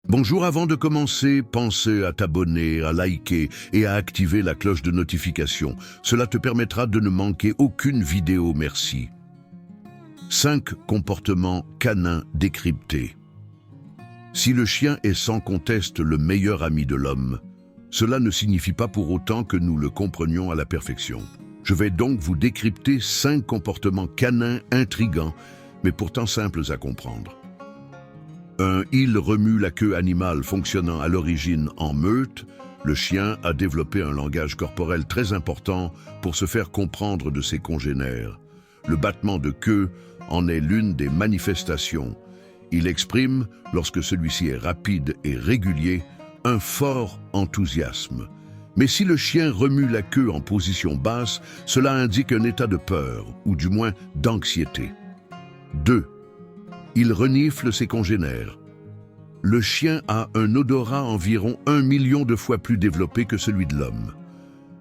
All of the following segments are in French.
Bonjour, avant de commencer, pensez à t'abonner, à liker et à activer la cloche de notification. Cela te permettra de ne manquer aucune vidéo, merci. 5 comportements canins décryptés. Si le chien est sans conteste le meilleur ami de l'homme, cela ne signifie pas pour autant que nous le comprenions à la perfection. Je vais donc vous décrypter 5 comportements canins intrigants, mais pourtant simples à comprendre. 1. Il remue la queue animale fonctionnant à l'origine en meute. Le chien a développé un langage corporel très important pour se faire comprendre de ses congénères. Le battement de queue en est l'une des manifestations. Il exprime, lorsque celui-ci est rapide et régulier, un fort enthousiasme. Mais si le chien remue la queue en position basse, cela indique un état de peur, ou du moins d'anxiété. 2. Il renifle ses congénères. Le chien a un odorat environ 1 million de fois plus développé que celui de l'homme.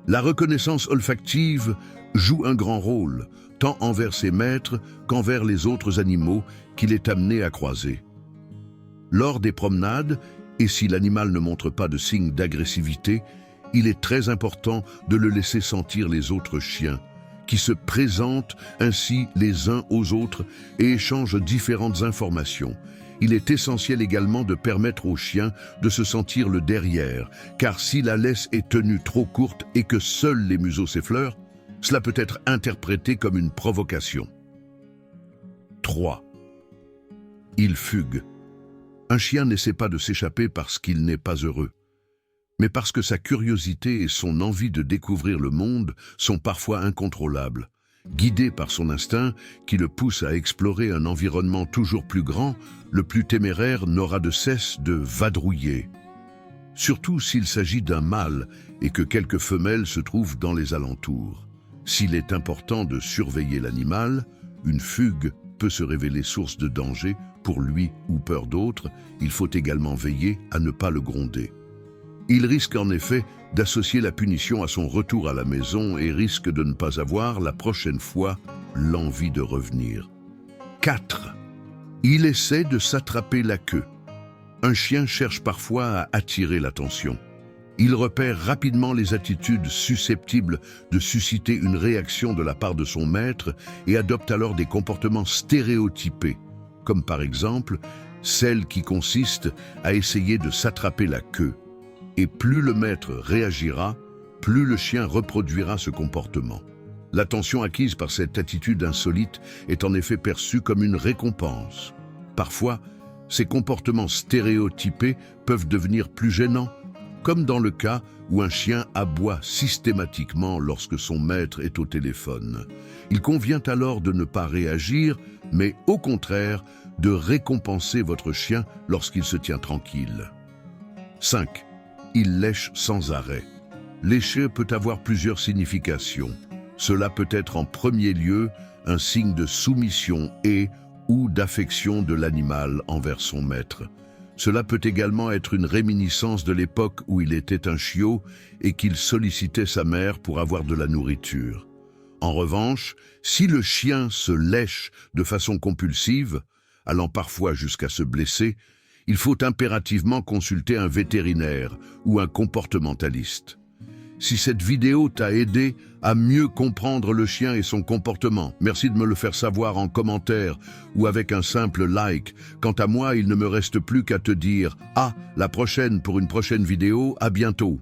La reconnaissance olfactive joue un grand rôle, tant envers ses maîtres qu'envers les autres animaux qu'il est amené à croiser. Lors des promenades, et si l'animal ne montre pas de signes d'agressivité, il est très important de le laisser sentir les autres chiens, qui se présentent ainsi les uns aux autres et échangent différentes informations. Il est essentiel également de permettre au chien de se sentir le derrière, car si la laisse est tenue trop courte et que seuls les museaux s'effleurent, cela peut être interprété comme une provocation. 3. Il fugue. Un chien n'essaie pas de s'échapper parce qu'il n'est pas heureux, mais parce que sa curiosité et son envie de découvrir le monde sont parfois incontrôlables. Guidé par son instinct qui le pousse à explorer un environnement toujours plus grand, le plus téméraire n'aura de cesse de vadrouiller. Surtout s'il s'agit d'un mâle et que quelques femelles se trouvent dans les alentours. S'il est important de surveiller l'animal, une fugue peut se révéler source de danger pour lui ou peur d'autres. Il faut également veiller à ne pas le gronder. Il risque en effet d'associer la punition à son retour à la maison et risque de ne pas avoir la prochaine fois l'envie de revenir. 4. Il essaie de s'attraper la queue. Un chien cherche parfois à attirer l'attention. Il repère rapidement les attitudes susceptibles de susciter une réaction de la part de son maître et adopte alors des comportements stéréotypés, comme par exemple celle qui consiste à essayer de s'attraper la queue. Et plus le maître réagira, plus le chien reproduira ce comportement. L'attention acquise par cette attitude insolite est en effet perçue comme une récompense. Parfois, ces comportements stéréotypés peuvent devenir plus gênants, comme dans le cas où un chien aboie systématiquement lorsque son maître est au téléphone. Il convient alors de ne pas réagir, mais au contraire, de récompenser votre chien lorsqu'il se tient tranquille. 5. Il lèche sans arrêt. Lécher peut avoir plusieurs significations. Cela peut être en premier lieu un signe de soumission ou d'affection de l'animal envers son maître. Cela peut également être une réminiscence de l'époque où il était un chiot et qu'il sollicitait sa mère pour avoir de la nourriture. En revanche, si le chien se lèche de façon compulsive, allant parfois jusqu'à se blesser, il faut impérativement consulter un vétérinaire ou un comportementaliste. Si cette vidéo t'a aidé à mieux comprendre le chien et son comportement, merci de me le faire savoir en commentaire ou avec un simple like. Quant à moi, il ne me reste plus qu'à te dire « À la prochaine pour une prochaine vidéo, à bientôt !»